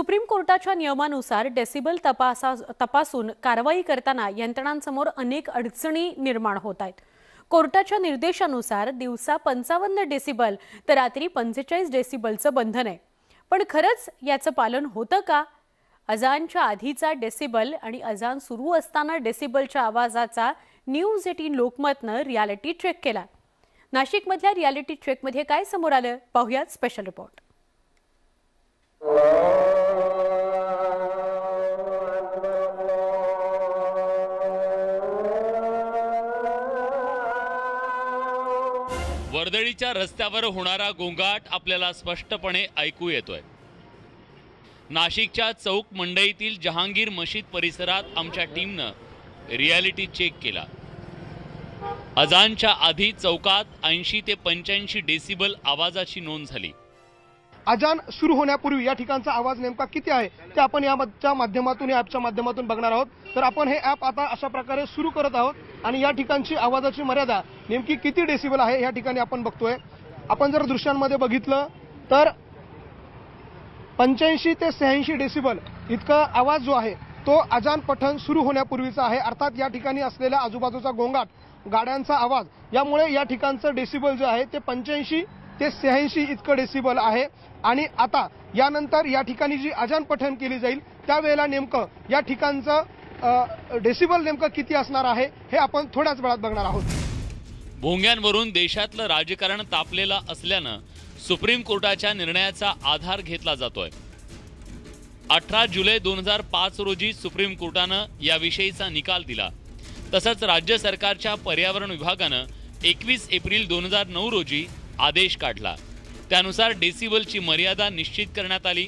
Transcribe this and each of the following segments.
Supreme कोर्टाच्या नियमानुसार decibel तपासून कारवाई करताना यंत्रणांसमोर अनेक अडचणी निर्माण होत आहेत। कोर्टाच्या निर्देशानुसार दिवसा 55 डेसिबल तर रात्री 45 डेसिबलचं बंधन आहे। पण खरंच याचं पालन होतं का? अजानच्या आधीचा डेसिबल आणि अजान सुरू असताना डेसिबलच्या आवाजाचा न्यूज 18 लोकमतनं रियालिटी चेक केला। नाशिकमधल्या रियालिटी चेकमध्ये काय समोर आलं पाहूयात स्पेशल रिपोर्ट। वर्दळीच्या रस्त्यावर होणारा गोंगाट आपल्याला स्पष्टपणे ऐकू येतोय। नाशिकच्या चौक मंडईतील जहांगीर मशीद परिसरात आमच्या टीमनं रियालिटी चेक केला। अजानच्या आधी चौकात 80 ते 85 डेसिबल आवाजाची नोंद झाली। अजान सुरू होण्यापूर्वी या ठिकाणचा आवाज नेमका किती आहे ते आपण याच्या माध्यमातून या ॲपच्या माध्यमातून बघणार आहोत। तर आपण हे ॲप आता अशा प्रकारे सुरू करत आहोत आणि या ठिकाणची आवाजाची मर्यादा नेमकी किती डेसिबल आहे या ठिकाणी आपण बघतोय। आपण जर दृश्यांमध्ये बघितलं तर 85 ते 86 डेसिबल इतका आवाज जो आहे तो अजान पठण सुरू होण्यापूर्वीचा आहे। अर्थात या ठिकाणी असलेला आजूबाजूचा गोंगाट, गाड्यांचा आवाज यामुळे या ठिकाणचं डेसिबल जे आहे ते 85 ते 86 इतकं डेसिबल आहे। आणि आता यानंतर या ठिकाणी जी अजान पठण केली जाईल त्यावेळेला नेमकं या ठिकाणचं डेसिबल नेमकं किती असणार आहे हे आपण थोड्याच वेळात बघणार आहोत। भोंग्यांवरून देशातलं राजकारण तापलेलं असल्यानं सुप्रीम कोर्टाच्या निर्णयाचा आधार घेतला जातोय। 18 जुलै 2005 रोजी सुप्रीम कोर्टानं याविषयीचा निकाल दिला। तसंच राज्य सरकारच्या पर्यावरण विभागानं 21 एप्रिल 2009 रोजी आदेश काढला। त्यानुसार डेसिबलची मर्यादा निश्चित करण्यात आली।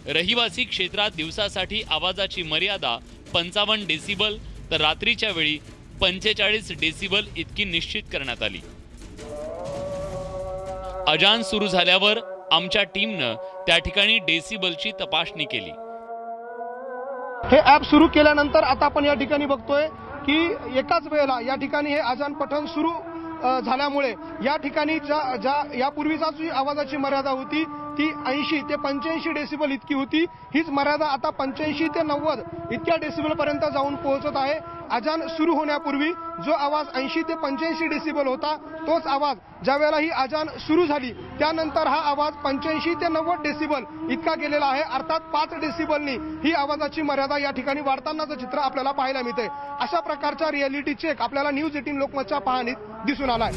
रहिवासी क्षेत्रात दिवसासाठी आवाजाची मर्यादा 55 डेसिबल तर रात्रीच्या वेळी 45 डेसिबल इतकी निश्चित करण्यात आली। अजान सुरू झाल्यावर आमच्या टीमनं त्या ठिकाणी डेसिबलची तपासणी केली। हे ॲप सुरू केल्यानंतर आता आपण या ठिकाणी बघतोय की एकाच वेळेला या ठिकाणी हे अजान पठण सुरू झाल्यामुळे या ठिकाणी यापूर्वीचा जी आवाजाची मर्यादा होती ती 80 ते 85 डेसिबल इतकी होती। हीच मर्यादा आता 85 ते 90 इतक्या डेसिबल पर्यंत जाऊन पोहोचत आहे। अजान सुरू होण्यापूर्वी जो आवाज 80 ते 85 डेसिबल होता तोच आवाज ज्यावेळेला ही अजान सुरू झाली त्यानंतर हा आवाज 85 ते 90 डेसिबल इतका गेलेला आहे। अर्थात 5 डेसिबलनी ही आवाजाची मर्यादा या ठिकाणी वाढतानाचं चित्र आपल्याला पाहायला मिळते। अशा प्रकारचा रियालिटी चेक आपल्याला न्यूज 18 लोकमतच्या पाहणीत दिसून आलाय।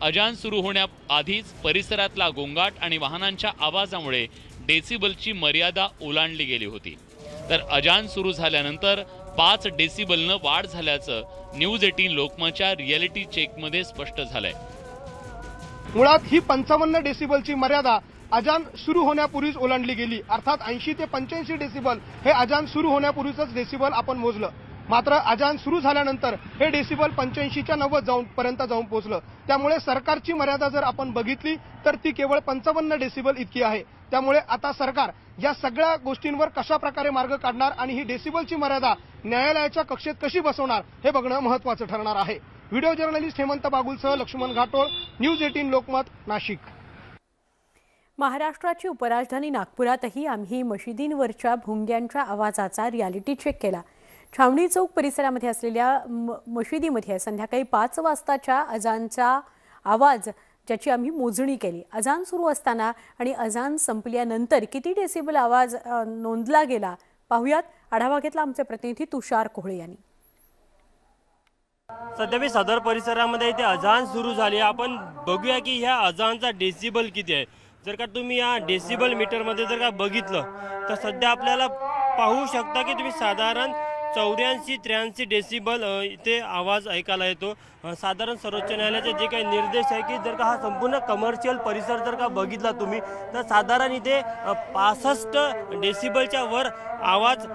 अजान सुरू होण्याआधीच परिसरातला गोंगाट आणि वाहनांच्या आवाजामुळे डेसिबलची मर्यादा ओलांडली गेली होती। तर अजान सुरू झाल्यानंतर 5 डेसिबलनं वाढ झाल्याचं न्यूज 18 लोकमतच्या रियालिटी चेकमध्ये स्पष्ट झालंय। मुळात ही 55 डेसिबलची मर्यादा अजान सुरू होण्यापूर्वीच ओलांडली गेली। अर्थात 80 ते 85 डेसिबल हे अजान सुरू होण्यापूर्वीच डेसिबल आपण मोजलं। मात्र अजान सुरू झाल्यानंतर हे डेसिबल 85 च्या 90 पर्यंत जाऊन पोहोचलं। त्यामुळे सरकारची मर्यादा जर आपण बघितली तर ती केवळ 55 डेसिबल इतकी आहे। त्यामुळे आता सरकार या सगळ्या गोष्टींवर कशा प्रकारे मार्ग काढणार आणि ही डेसिबलची मर्यादा न्यायालयाच्या कक्षेत कशी बसवणार हे बघणं महत्त्वाचं ठरणार आहे। व्हिडिओ जर्नलिस्ट हेमंत बागुलसह लक्ष्मण घाटोळ, न्यूज 18 लोकमत, नाशिक। महाराष्ट्राची उपराजधानी नागपुरातही आम्ही मशिदींवरच्या भोंग्यांच्या आवाजाचा रियालिटी चेक केला। छावणी चौक परिसरामध्ये असलेल्या मशिदीमध्ये संध्याकाळी 5 वाजताच्या अजानचा आवाज ज्याची आम्ही मोजणी केली। अजान सुरू असताना आणि अजान संपल्यानंतर किती डेसिबल आवाज नोंदला गेला पाहूयात। आढावा घेतला आमचे प्रतिनिधी तुषार कोहळे यांनी। सध्या मी सदर परिसरामध्ये इथे अजान सुरू झाली। आपण बघूया की ह्या अजानचा डेसिबल किती आहे। जर का तुम्ही या डेसिबल मीटरमध्ये जर का बघितलं तर सध्या आपल्याला पाहू शकता की तुम्ही साधारण 84-83 डेसिबल इथे आवाज ऐकायला येतो। साधारण सर्वोच्च न्यायालयाचे जे काही निर्देश आहे की जर का हा संपूर्ण कमर्शियल परिसर जर का बघितला तुम्ही तर साधारण इथे 65 डेसिबलच्या वर आवाज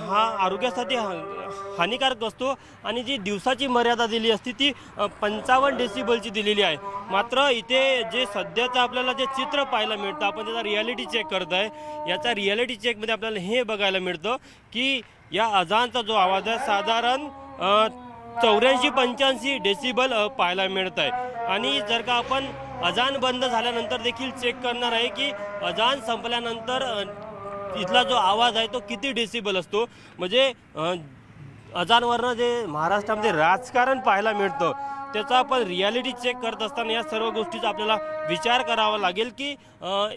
हा आरोग्यासाठी हानिकारक असतो आणि जी दिवसाची मर्यादा दिली असती ती 55 डेसिबलची दिलेली आहे। मात्र इथे जे सध्याचं आपल्याला जे चित्र पाहायला मिळतं, आपण त्याचा रियालिटी चेक करत आहे, याचा रियालिटी चेकमध्ये आपल्याला हे बघायला मिळतं की या अजानचा जो आवाज आहे साधारण 84-85 डेसिबल पाहायला मिळत आहे। आणि जर का आपण अजान बंद झाल्यानंतर देखील चेक करणार आहे की अजान संपल्यानंतर इथला जो आवाज आहे तो किती डेसिबल असतो. म्हणजे अजानवरनं जे महाराष्ट्रामध्ये राजकारण पाहायला मिळतं त्याचा आपण रियालिटी चेक करत असताना या सर्व गोष्टीचा आपल्याला विचार करावा लागेल की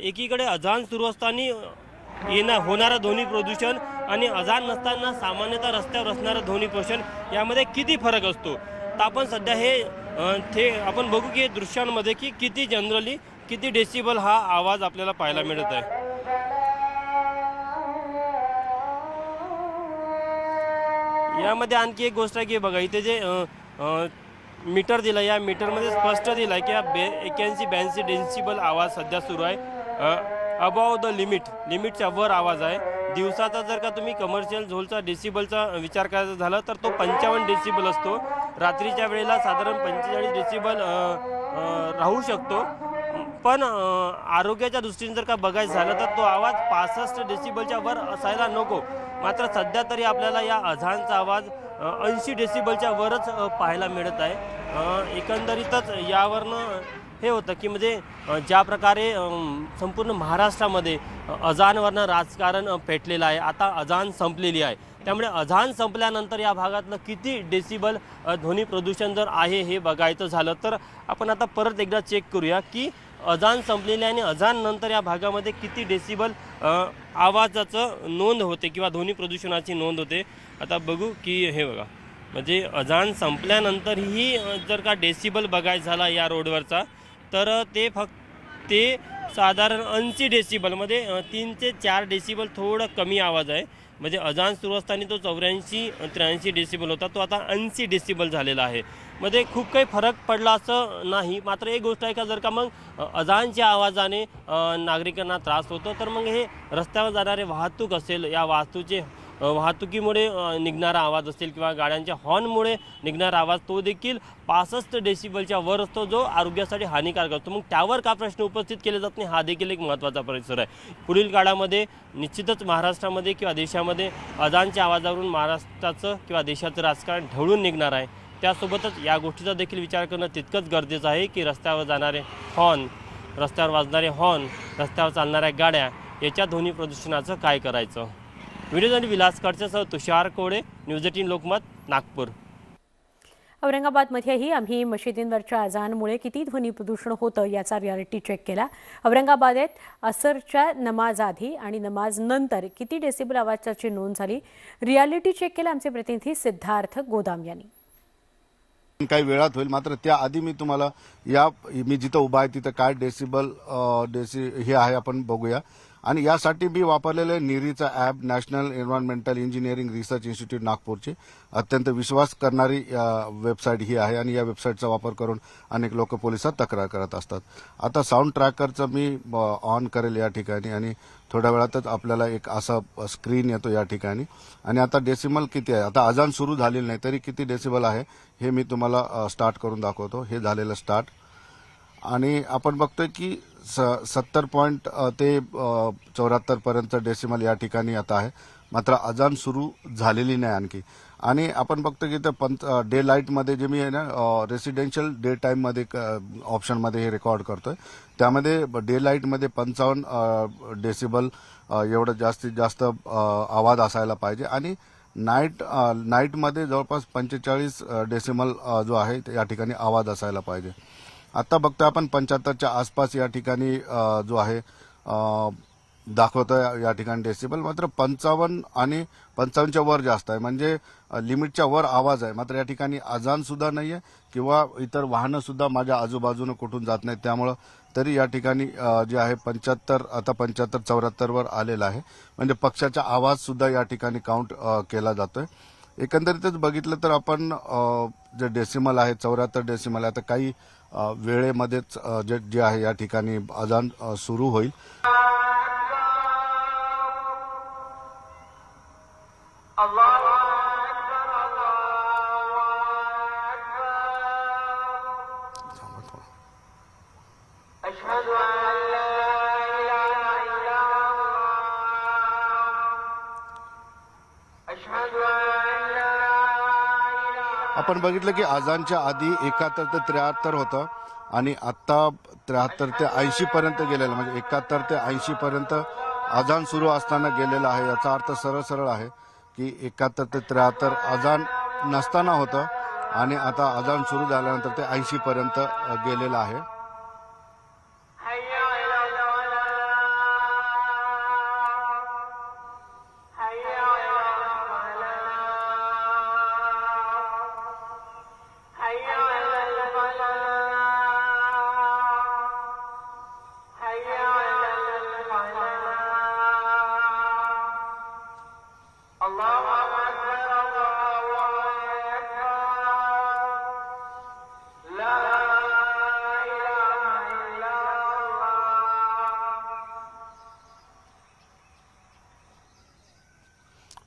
एकीकडे अजान सुरू असताना होणारं ध्वनी प्रदूषण आणि अजान नसताना सामान्यतः रस्त्यावर असणारं ध्वनी प्रदूषण यामध्ये किती फरक असतो. तर आपण सध्या हे आपण बघू की दृश्यांमध्ये की किती जनरली किती डेसिबल हा आवाज आपल्याला पाहायला मिळत आहे. यामध्ये आणखी एक गोष्ट आहे की बघा इथे जे मीटर दिला या मीटरमध्ये स्पष्ट दिला आहे की 81-82 डेसिबल आवाज सध्या सुरू आहे. अबाव द लिमिटच्या वर आवाज आहे. दिवसाचा जर का तुम्ही कमर्शियल झोलचा डेसिबलचा विचार करायचा झाला तर तो 55 डेसिबल असतो. रात्रीच्या वेळेला साधारण 45 डेसिबल राहू शकतो. पण आरोग्याच्या दृष्टीने जर का बघायचं झालं तर तो आवाज 65 डेसिबलच्या वर असायला नको. मात्र सध्या तरी आपल्याला या अजानचा आवाज 80 डेसिबलच्या वरच पाहायला मिळत आहे. एकंदरीतच यावरनं हे होतं की म्हणजे ज्या प्रकारे संपूर्ण महाराष्ट्रामध्ये अजानवरनं राजकारण पेटलेलं आहे. आता अजान संपलेली आहे त्यामुळे अजान संपल्यानंतर या भागातलं किती डेसिबल ध्वनी प्रदूषण जर आहे हे बघायचं झालं तर आपण आता परत एकदा चेक करूया की अजान संपलेले आणि अजान नंतर या भागामध्ये किती डेसिबल आवाजाचं नोंद होते किंवा ध्वनी प्रदूषणाची नोंद होते. आता बघू की हे बघा म्हणजे अजान संपल्यानंतरही जर का डेसिबल बघायचा झाला या रोडवरचा तर ते साधारण 80 डेसिबलमध्ये 3 ते 4 डेसिबल थोडं कमी आवाज आहे. म्हणजे अजान सुरू असताना तो 84-83 डेसिबल होता तो आता 80 डेसिबल झालेला आहे. मध्ये खूप काही फरक पडला असं नाही. मात्र एक गोष्ट आहे का जर का मग अजानच्या आवाजाने नागरिकांना त्रास होतो तर मग हे रस्त्यावर जाणारे वाहतूक असेल या वाहतुकीमुळे निघणारा आवाज असेल किंवा गाड्यांच्या हॉर्नमुळे निघणारा आवाज तो देखील 65 डेसिबलच्या वर असतो जो आरोग्यासाठी हानिकारक असतो. मग त्यावर का प्रश्न उपस्थित केले जात नाही हा देखील एक महत्त्वाचा परिसर आहे. पुढील काळामध्ये निश्चितच महाराष्ट्रामध्ये किंवा देशामध्ये अजानच्या आवाजावरून महाराष्ट्राचं किंवा देशाचं राजकारण ढवळून निघणार आहे. त्यासोबतच या गोष्टीचा देखील विचार करणं तितकंच गरजेचं आहे की रस्त्यावर जाणारे हॉर्न, रस्त्यावर वाजणारे हॉर्न, रस्त्यावर चालणाऱ्या गाड्या याच्या ध्वनी प्रदूषणाचं काय करायचं. व्हिडिओसाठी विलास खडसेसह तुषार कोडे, न्यूज 18 लोकमत, नागपूर. औरंगाबादमध्येही आम्ही मशिदींवरच्या अजानमुळे किती ध्वनी प्रदूषण होतं याचा रियालिटी चेक केला. औरंगाबादेत असरच्या नमाज आधी आणि नमाज नंतर किती डेसिबल आवाजाची नोंद झाली रियालिटी चेक केला आमचे प्रतिनिधी सिद्धार्थ गोदाम यांनी. काही वेळात होईल मात्र त्याआधी मी तुम्हाला मी जिथं उभा आहे तिथं काय डेसिबल हे आहे आपण बघूया. आणि यासाठी मी वापरलेलं निरीचा app national environmental engineering research institute नागपूरची अत्यंत विश्वास करणारी वेबसाईट ही आहे आणि या वेबसाईटचा वापर करून अनेक लोक पोलिसात तक्रार करत असतात. आता साऊंड ट्रॅकरचं मी ऑन करेल या ठिकाणी आणि थोड्या वेळातच आपल्याला एक असा स्क्रीन येतो या ठिकाणी. आणि आता डेसिबल किती आहे आता अजान सुरू झालेलं नाही तरी किती डेसिबल आहे हे मी तुम्हाला स्टार्ट करून दाखवतो. हे झालेलं स्टार्ट आणि आपण बघतोय की 70 ते 74 पर्यंत डेसिमल या ठिकाणी आता आहे. मात्र अजान सुरू झालेली नाही आणखी. आणि आपण बघतो की ते डे लाईटमध्ये जे मी आहे ना रेसिडेन्शियल डे टाईममध्ये ऑप्शनमध्ये हे रेकॉर्ड करतोय त्यामध्ये डे लाईटमध्ये 55 डेसिबल एवढं जास्तीत जास्त आवाज असायला पाहिजे. आणि नाईटमध्ये जवळपास 45 डेसिमल जो आहे या ठिकाणी आवाज असायला पाहिजे. आता बघतोय आपण 75च्या आसपास या ठिकाणी जो आहे दाखवतोय या ठिकाणी डेसिबल. मात्र 55 आणि 55च्या वर जास्त आहे म्हणजे लिमिटच्या वर आवाज आहे. मात्र या ठिकाणी अजान सुद्धा नाहीये किंवा इतर वाहनं सुद्धा माझ्या आजूबाजूने कुठून जात नाहीत. त्यामुळं तरी या ठिकाणी जे आहे 75 आता 75-74 वर आलेला आहे. म्हणजे पक्षाचा आवाज सुद्धा या ठिकाणी काउंट केला जातोय. एकंदरीतच बघितलं तर आपण जे डेसिमल आहे 74 डेसिमल आहे. आता काही वेळेमध्येच जे आहे या ठिकाणी अजान सुरू होईल. आपण बघितलं की अजानच्या आधी 71 ते 73 होतं आणि आता 73 ते 80 पर्यंत गेलेलं म्हणजे 71 ते 80 पर्यंत अजान सुरू असताना गेलेला आहे. याचा अर्थ सरळ आहे की 71 ते 73 अजान नसताना होतं आणि आता अजान सुरू झाल्यानंतर ते 80 पर्यंत गेलेलं आहे.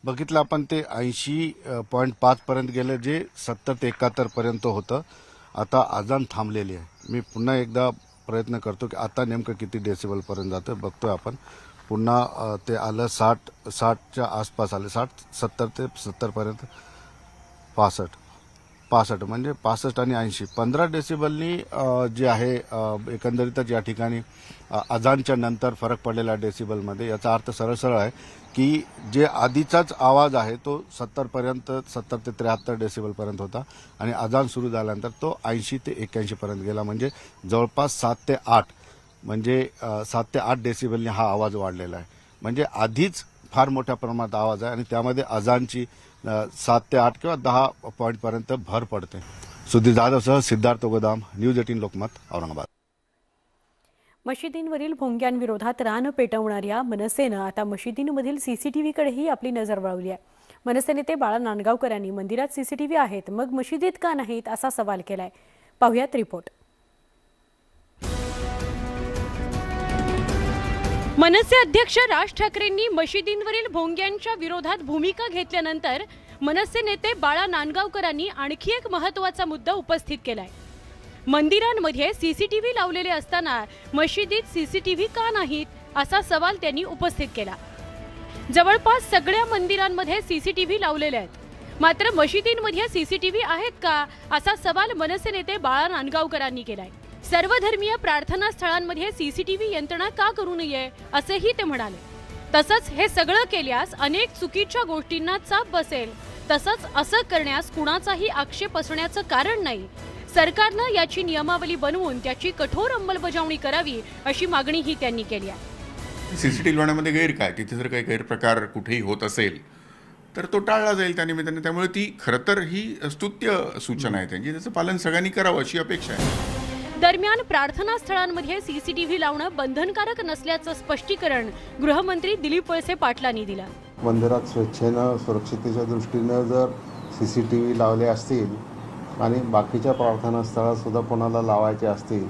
बघितलं आपण ते 80.5 पर्यंत गेले, जे 70 ते 71 पर्यंत होतं. आता अजान थांबलेली आहे. मी पुन्हा एकदा प्रयत्न करतो की आता नेमकं किती डेसिबल पर्यंत जातं. बघतोय आपण पुन्हा ते आलं 60च्या आसपास आले, 70 ते 70 पर्यंत. 65 म्हणजे 65 आणि 80 15 डेसिबलनी जे आहे एकंदरीतच या ठिकाणी अजानच्या नंतर फरक पडलेला डेसिबलमध्ये. याचा अर्थ सरळ आहे की जे आधीचाच आवाज आहे तो 70 पर्यंत 70 ते 73 डेसिबलपर्यंत होता आणि अजान सुरू झाल्यानंतर तो 80 ते 81 पर्यंत गेला. म्हणजे जवळपास 7 ते 8 म्हणजे 7 ते 8 डेसिबलने हा आवाज वाढलेला आहे. म्हणजे आधीच फार मोठ्या प्रमाणात आवाज आहे आणि त्यामध्ये अजानची 7 ते 8 किंवा 10 पॉईंटपर्यंत भर पडते. सुधीर जाधवसह सिद्धार्थ गोदाम, न्यूज 18 लोकमत, औरंगाबाद. मशिदींवरील भोंग्यांविरोधात रान पेटवणाऱ्या मनसेनं आता मशिदींमधील सीसीटीव्हीकडेही आपली नजर वळवली आहे. मनसे नेते बाळा नांदगावकर यांनी मंदिरात सीसीटीव्ही आहेत, मग मशिदीत का नाहीत असा सवाल केलाय. पाहुयात रिपोर्ट. मनसे अध्यक्ष राज ठाकरेंनी मशिदींवरील भोंग्यांच्या विरोधात भूमिका घेतल्यानंतर मनसे नेते बाळा नांदगावकरांनी आणखी एक महत्त्वाचा मुद्दा उपस्थित केलाय. मंदिरांमध्ये सीसीटीव्ही लावलेले असताना मशिदीत सीसीटीव्ही का नाहीत असा सवाल त्यांनी उपस्थित केला. जवळपास सगळ्या मंदिरांमध्ये सीसीटीव्ही लावलेले आहेत, मात्र मशिदींमध्ये सीसीटीव्ही आहेत का असा सवाल मनसे नेते बाळा नांदगावकरांनी केलाय. सर्वधर्मीय प्रार्थना स्थळांमध्ये सीसीटीव्ही यंत्रणा का करू नये असेही ते म्हणाले. तसंच हे सगळं केल्यास अनेक चुकीच्या गोष्टींना चाप बसेल, तसंच असं करण्यास कुणाचाही आक्षेप असण्याचं कारण नाही. सरकारनं याची नियमावली बनवून त्याची कठोर अंमलबजावणी करावी अशी मागणीही त्यांनी केली आहे. सीसीटीव्ही लावण्यामध्ये गैर काय, तिथे जर काही गैरप्रकार कुठेही होत असेल तर तो टाळला जाईल त्यानिमित्ताने. त्यामुळे ती खरं तर ही स्तुत्य सूचना आहे त्यांची, त्याचं पालन सगळ्यांनी करावं अशी अपेक्षा आहे. दरम्यान प्रार्थना स्थळांमध्ये सीसीटीव्ही लावणं बंधनकारक नसल्याचं स्पष्टीकरण गृहमंत्री दिलीप वळसे पाटलांनी दिलं. मंदिरात स्वच्छेनं सुरक्षितेच्या दृष्टीनं जर सीसीटीव्ही लावले असतील आणि बाकीच्या प्रार्थना स्थळात सुद्धा कोणाला लावायचे असतील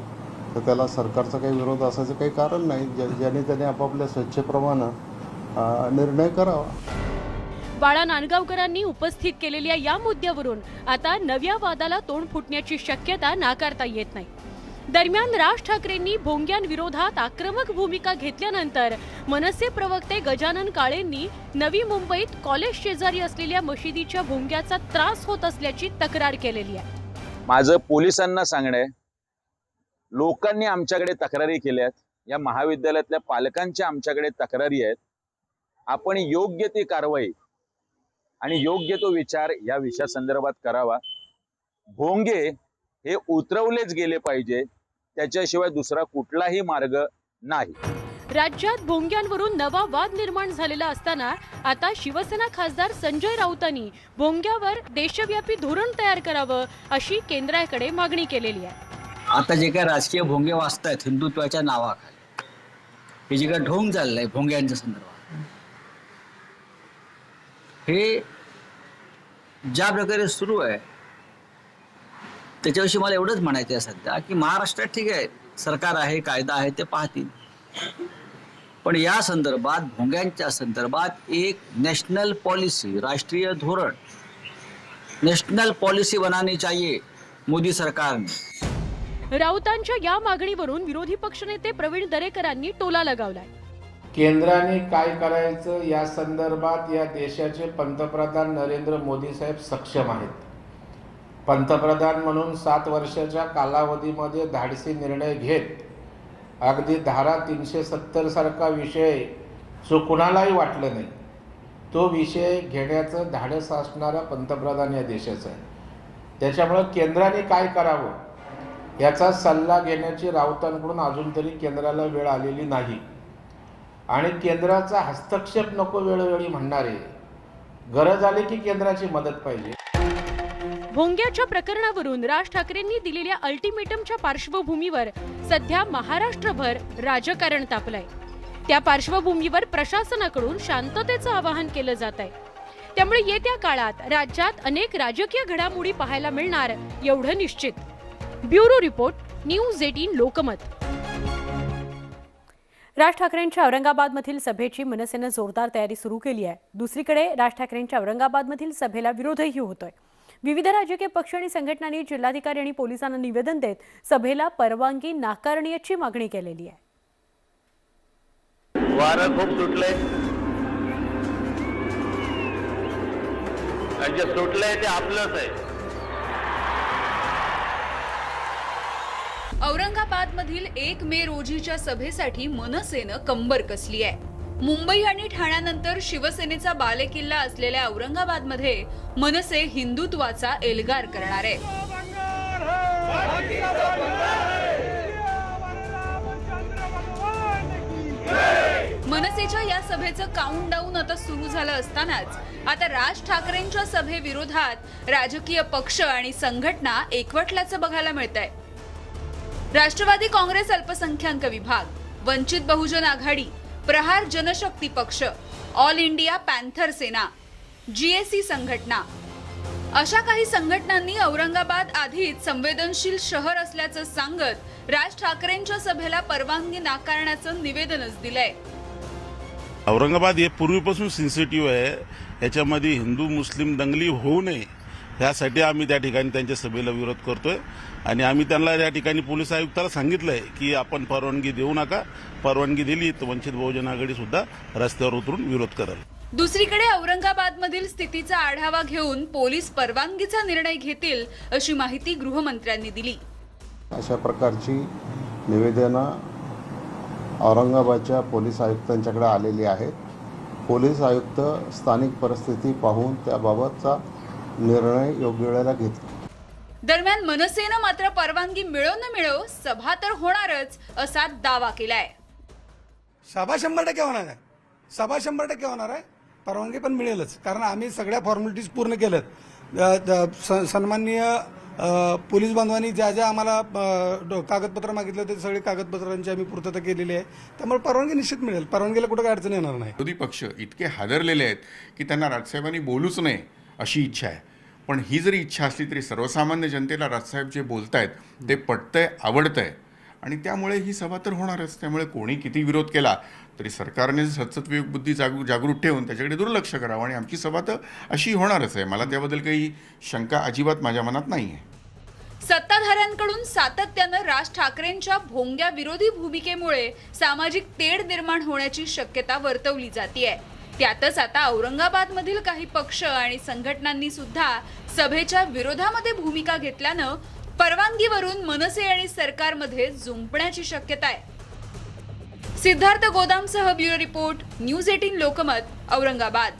तर त्याला सरकारचा काही विरोध असायचं काही कारण नाही. ज्याने त्याने आपापल्या स्वच्छेप्रमाणे निर्णय करावा. बाळा नांदगावकरांनी उपस्थित केलेल्या या मुद्द्यावरून आता नव्या वादाला तोंड फुटण्याची शक्यता नाकारता येत नाही. दरम्यान राज ठाकरेंनी भोंग्यांविरोधात आक्रमक भूमिका घेतल्यानंतर मनसे प्रवक्ते गजानन काळेंनी नवी मुंबईत कॉलेज शेजारी असलेल्या मशिदीच्या भोंग्याचा त्रास होत असल्याची तक्रार केलेली आहे. माझं पोलिसांना सांगणं आहे, लोकांनी आमच्याकडे तक्रारी केल्यात, या महाविद्यालयातल्या पालकांच्या आमच्याकडे तक्रारी आहेत. आपण योग्य ती कारवाई आणि योग्य तो विचार या विषयासंदर्भात करावा. भोंगे हे उतरवलेच गेले पाहिजे, त्याच्याशिवाय दुसरा कुठलाही मार्ग नाही. राज्यात भोंग्यांवरून नवा वाद निर्माण झालेला असताना आता शिवसेना खासदार संजय राऊतांनी भोंग्यावर देशव्यापी धोरण तयार करावं अशी केंद्राकडे मागणी केलेली आहे. आता जे काही राजकीय भोंगे वाचतायत हिंदुत्वाच्या नावाखाली, हे जे काही ढोंग चाललंय भोंग्यांच्या संदर्भात, हे ज्या प्रकारे सुरू आहे त्याच्याविषयी मला एवढंच म्हणायचं आहे सध्या की महाराष्ट्रात ठीक आहे, सरकार आहे, कायदा आहे, ते पाहतील, पण या संदर्भात भोंग्यांच्या संदर्भात एक नॅशनल पॉलिसी, राष्ट्रीय धोरण, नॅशनल पॉलिसी बनानी चाहिए मोदी सरकारने. राऊतांच्या या मागणीवरून विरोधी पक्षनेते प्रवीण दरेकरांनी टोला लगावलाय. केंद्राने काय करायचं या संदर्भात या देशाचे पंतप्रधान नरेंद्र मोदी साहेब सक्षम आहेत. पंतप्रधान म्हणून 7 वर्षाच्या कालावधीमध्ये धाडसी निर्णय घेत अगदी धारा 370 सारखा विषय जो कुणालाही वाटलं नाही, तो विषय घेण्याचं धाडस असणारा पंतप्रधान या देशाचा आहे. त्याच्यामुळं केंद्राने काय करावं याचा सल्ला घेण्याची राऊतांकडून अजून तरी केंद्राला वेळ आलेली नाही. आणि केंद्राचा हस्तक्षेप नको वेळोवेळी म्हणणारे, गरज आली की केंद्राची मदत पाहिजे. भोंग्याच्या प्रकरणावरून राज ठाकरेंनी दिलेल्या अल्टिमेटमच्या पार्श्वभूमीवर सध्या महाराष्ट्रभर राजकारण तापलंय. त्या पार्श्वभूमीवर प्रशासनाकडून शांततेचं आवाहन केलं जात आहे. त्यामुळे येत्या काळात राज्यात अनेक राजकीय घडामोडी पाहायला मिळणार एवढं निश्चित. Bureau report, news 18 Lokmat. Raj ठाकरेंच्या औरंगाबादमधील सभेची मनसेनं जोरदार तयारी सुरू केली आहे. दुसरीकडे राज ठाकरेंच्या औरंगाबादमधील सभेला विरोधही होतोय. विविध राजकीय पक्ष आणि संघटनांनी जिल्हाधिकारी आणि पोलिसांना निवेदन देत सभेला परवानगी नाकारण्याची मागणी केलेली आहे. वारं खूप सुटलंय आणि जे सुटलंय ते आपलंच आहे. औरंगाबादमधील 1 मे रोजीच्या सभेसाठी मनसेनं कंबर कसली आहे. मुंबई आणि ठाण्यानंतर शिवसेनेचा बालेकिल्ला असलेल्या औरंगाबादमध्ये मनसे हिंदुत्वाचा एल्गार करणार आहे. मनसेच्या या सभेचं काउंटडाऊन आता सुरू झालं असतानाच आता राज ठाकरेंच्या सभेविरोधात राजकीय पक्ष आणि संघटना एकवटल्याचं बघायला मिळतंय. राष्ट्रवादी काँग्रेस अल्पसंख्याक विभाग, वंचित बहुजन आघाडी, प्रहार जनशक्ती पक्ष, ऑल इंडिया पॅन्थर सेना, GAC संघटना अशा काही संघटनांनी औरंगाबाद आधीच संवेदनशील शहर असल्याचं सांगत राज ठाकरेंच्या सभेला परवानगी नाकारण्याचं निवेदनच दिलंय. औरंगाबाद हे पूर्वीपासून सेन्सिटिव्ह आहे. याच्यामध्ये हिंदू मुस्लिम दंगली होऊ नये यासाठी आम्ही त्या ठिकाणी त्यांच्या सभेला विरोध करतोय. आणि आम्ही त्यांना या ठिकाणी पोलीस आयुक्ताला सांगितलंय की आपण परवानगी देऊ नका. परवानगी दिली तर वंचित बहुजन आघाडी सुद्धा रस्त्यावर उतरून विरोध करेल. दुसरीकडे औरंगाबादमधील स्थितीचा आढावा घेऊन पोलीस परवानगीचा निर्णय घेतील अशी माहिती गृहमंत्र्यांनी दिली. अशा प्रकारची निवेदनं औरंगाबादच्या पोलीस आयुक्तांच्याकडे आलेली आहेत. पोलीस आयुक्त स्थानिक परिस्थिती पाहून त्याबाबतचा निर्णय योग्य वेळेला घेतील. दरम्यान मनसेनं मात्र परवानगी मिळो न मिळो सभा तर होणारच असा दावा केलाय. सभा 100% होणार आहे. सभा 100% होणार आहे. परवानगी पण मिळेलच, कारण आम्ही सगळ्या फॉर्मॅलिटीज पूर्ण केल्यात. सन्माननीय पोलीस बांधवांनी ज्या ज्या आम्हाला कागदपत्र मागितले होते सगळे कागदपत्रांची आम्ही पूर्तता केलेली आहे. त्यामुळे परवानगी निश्चित मिळेल. परवानगीला कुठं अडचण येणार नाही. विरोधी पक्ष इतके हादरलेले आहेत की त्यांना राजसाहेबांनी बोलूच नये अशी इच्छा आहे. पण ही जरी इच्छा असली तरी सर्वसामान्य जनतेला राजसाहेब जे बोलतायत ते पटतंय, आवडतंय आणि त्यामुळे ही सभा तर होणारच. त्यामुळे कोणी किती विरोध केला तरी सरकारने सतत विवेकबुद्धी जागृत ठेवून त्याच्याकडे दुर्लक्ष करावं आणि आमची सभा तर अशी होणारच आहे. मला त्याबद्दल काही शंका अजिबात माझ्या मनात नाही आहे. सत्ताधाऱ्यांकडून सातत्यानं राज ठाकरेंच्या भोंग्या विरोधी भूमिकेमुळे सामाजिक तेढ निर्माण होण्याची शक्यता वर्तवली जातीये. त्यातच आता औरंगाबादमधील काही पक्ष आणि संघटनांनी सुद्धा सभेच्या विरोधामध्ये भूमिका घेतल्यानं परवानगीवरून मनसे आणि सरकारमध्ये जुंपण्याची शक्यता आहे. सिद्धार्थ गोदामसह bureau report, news 18 Lokmat, Aurangabad.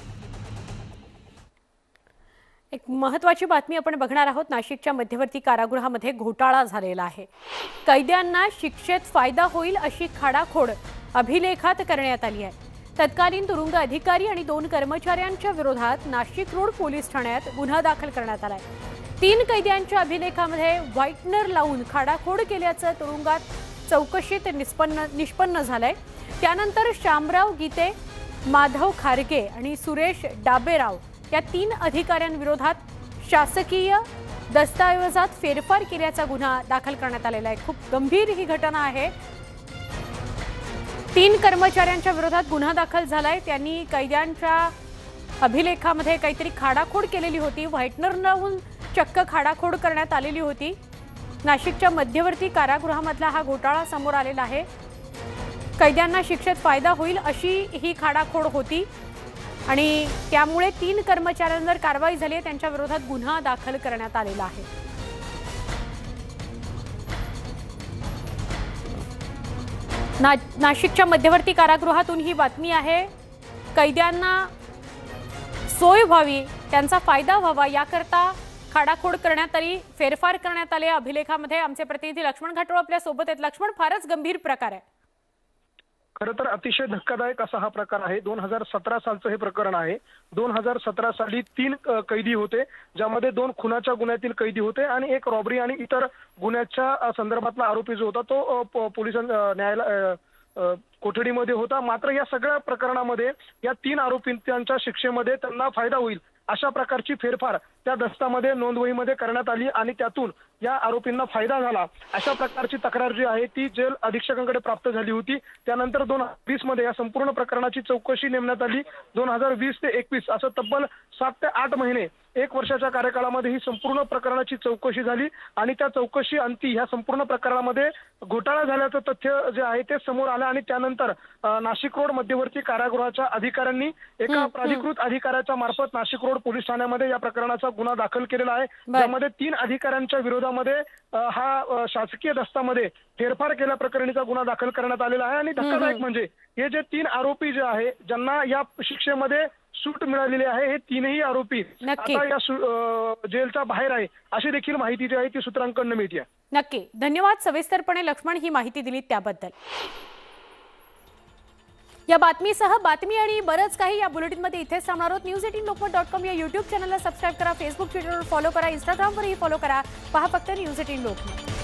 एक महत्त्वाची बातमी आपण बघणार आहोत. नाशिकच्या मध्यवर्ती कारागृहामध्ये घोटाळा झालेला आहे. कैद्यांना शिक्षेत फायदा होईल अशी खाडाखोड अभिलेखात करण्यात आली आहे. तत्कालीन तुरुंग अधिकारी आणि 2 कर्मचाऱ्यांच्या विरोधात नाशिक रोड पोलीस ठाण्यात गुन्हा दाखल करण्यात आलाय. 3 कैद्यांच्या अभिलेखामध्ये व्हाईटनर लावून खाडाखोड केल्याचं तुरुंगात चौकशीत निष्पन्न झालंय. त्यानंतर शामराव गीते, माधव खारगे आणि सुरेश डाबेराव या 3 अधिकाऱ्यांविरोधात शासकीय दस्तऐवजात फेरफार केल्याचा गुन्हा दाखल करण्यात आलेला आहे. खूप गंभीर ही घटना आहे. 3 कर्मचाऱ्यांच्या विरोधात गुन्हा दाखल झालाय. त्यांनी कैद्यांच्या अभिलेखामध्ये काहीतरी खाडाखोड केलेली होती. व्हाईटनर लावून चक्क खाडाखोड करण्यात आलेली होती. नाशिकच्या मध्यवर्ती कारागृहामधला हा घोटाळा समोर आलेला आहे. कैद्यांना शिक्षेत फायदा होईल अशी ही खाडाखोड होती आणि त्यामुळे 3 कर्मचाऱ्यांवर कारवाई झाली आहे. त्यांच्या विरोधात गुन्हा दाखल करण्यात आलेला आहे. नाशिकच्या मध्यवर्ती कारागृहातून ही बातमी आहे. कैद्यांना सोय व्हावी, त्यांचा फायदा व्हावा याकरता खाडाखोड करण्यात आली, फेरफार करण्यात आले. अभिलेखामध्ये आमचे प्रतिनिधी लक्ष्मण घाटोळ आपल्या सोबत आहेत. लक्ष्मण, फारच गंभीर प्रकार आहे. खरं तर अतिशय धक्कादायक असा हा प्रकार आहे. 2017 सालचं हे प्रकरण आहे. 2017 साली 3 कैदी होते, ज्यामध्ये 2 खुनाच्या गुन्ह्यातील कैदी होते आणि एक रॉबरी आणि इतर गुन्ह्याच्या संदर्भातला आरोपी जो होता तो न्यायालय कोठडीमध्ये होता. मात्र या सगळ्या प्रकरणामध्ये या 3 आरोपींच्या शिक्षेमध्ये त्यांना फायदा होईल अशा प्रकारची फेरफार त्या दस्तामध्ये नोंदवहीमध्ये करण्यात आली आणि त्यातून या आरोपींना फायदा झाला अशा प्रकारची तक्रार जी आहे ती जेल अधीक्षकांकडे प्राप्त झाली होती. त्यानंतर 2020 मध्ये या संपूर्ण प्रकरणाची चौकशी नेमण्यात आली. 2020 ते 21 असं तब्बल 7 ते 8 महिने 1 वर्षाच्या कार्यकाळामध्ये ही संपूर्ण प्रकरणाची चौकशी झाली आणि त्या चौकशी अंती ह्या संपूर्ण प्रकरणामध्ये घोटाळा झाल्याचं तथ्य जे आहे ते समोर आलं आणि त्यानंतर नाशिक रोड मध्यवर्ती कारागृहाच्या अधिकाऱ्यांनी एका प्राधिकृत अधिकाऱ्याच्या मार्फत नाशिक रोड पोलीस ठाण्यामध्ये या प्रकरणाचा गुन्हा दाखल केलेला आहे. त्यामध्ये 3 अधिकाऱ्यांच्या विरोधामध्ये हा शासकीय दस्तामध्ये फेरफार केल्याप्रकरणीचा गुन्हा दाखल करण्यात आलेला आहे. आणि धक्कादायक म्हणजे हे जे 3 आरोपी जे आहे ज्यांना या शिक्षेमध्ये सूट मिळालेली आहे, हे 3ही आरोपी आता या जेलच्या बाहेर आहे अशी देखील माहिती जी आहे ती सूत्रांकडून मिळते. नक्की, धन्यवाद सविस्तरपणे लक्ष्मण ही माहिती दिली त्याबद्दल. या बातमीसह बातमी आणि बरंच काही या बुलेटिनमध्ये इथेच थांबणार आहोत. news18lokmat.com या युट्यूब चॅनलला सबस्क्राईब करा, फेसबुक, ट्विटरवर फॉलो करा, इंस्टाग्रामवरही फॉलो करा. पहा फक्त News18 लोकमत.